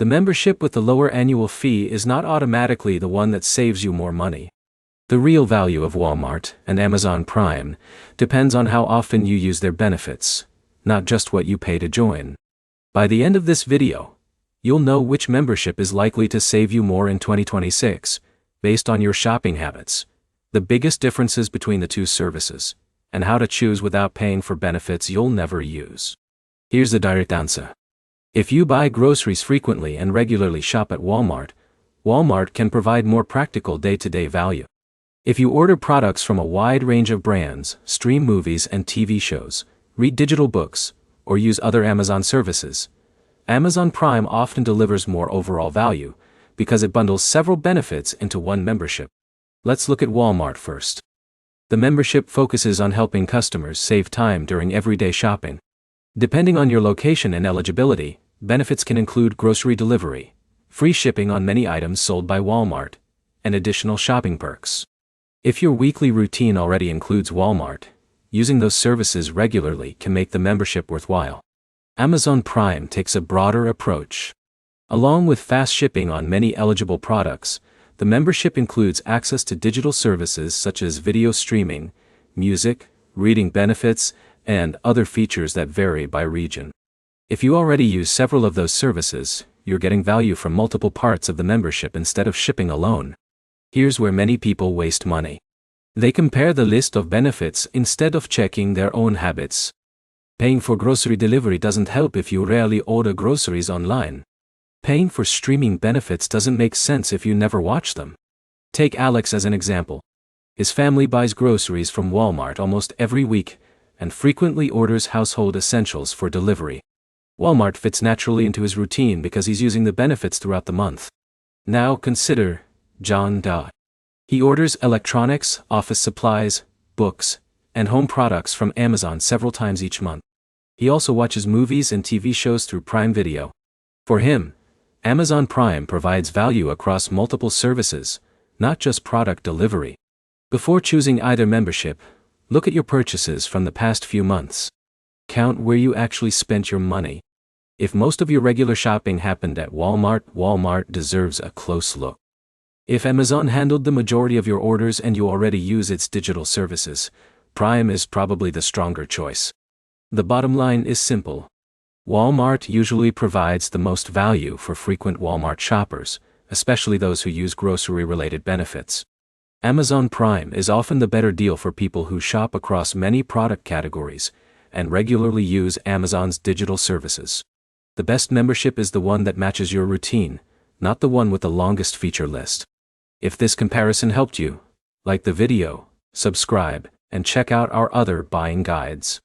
The membership with the lower annual fee is not automatically the one that saves you more money. The real value of Walmart and Amazon Prime depends on how often you use their benefits, not just what you pay to join. By the end of this video, you'll know which membership is likely to save you more in 2026, based on your shopping habits, the biggest differences between the two services, and how to choose without paying for benefits you'll never use. Here's the direct answer. If you buy groceries frequently and regularly shop at Walmart, Walmart can provide more practical day-to-day value. If you order products from a wide range of brands, stream movies and TV shows, read digital books, or use other Amazon services, Amazon Prime often delivers more overall value because it bundles several benefits into one membership. Let's look at Walmart first. The membership focuses on helping customers save time during everyday shopping. Depending on your location and eligibility, benefits can include grocery delivery, free shipping on many items sold by Walmart, and additional shopping perks. If your weekly routine already includes Walmart, using those services regularly can make the membership worthwhile. Amazon Prime takes a broader approach. Along with fast shipping on many eligible products, the membership includes access to digital services such as video streaming, music, reading benefits, and other features that vary by region. If you already use several of those services, you're getting value from multiple parts of the membership instead of shipping alone. Here's where many people waste money. They compare the list of benefits instead of checking their own habits. Paying for grocery delivery doesn't help if you rarely order groceries online. Paying for streaming benefits doesn't make sense if you never watch them. Take Alex as an example. His family buys groceries from Walmart almost every week and frequently orders household essentials for delivery. Walmart fits naturally into his routine because he's using the benefits throughout the month. Now consider John Doe. He orders electronics, office supplies, books, and home products from Amazon several times each month. He also watches movies and TV shows through Prime Video. For him, Amazon Prime provides value across multiple services, not just product delivery. Before choosing either membership, look at your purchases from the past few months. Count where you actually spent your money. If most of your regular shopping happened at Walmart, Walmart deserves a close look. If Amazon handled the majority of your orders and you already use its digital services, Prime is probably the stronger choice. The bottom line is simple. Walmart usually provides the most value for frequent Walmart shoppers, especially those who use grocery-related benefits. Amazon Prime is often the better deal for people who shop across many product categories and regularly use Amazon's digital services. The best membership is the one that matches your routine, not the one with the longest feature list. If this comparison helped you, like the video, subscribe, and check out our other buying guides.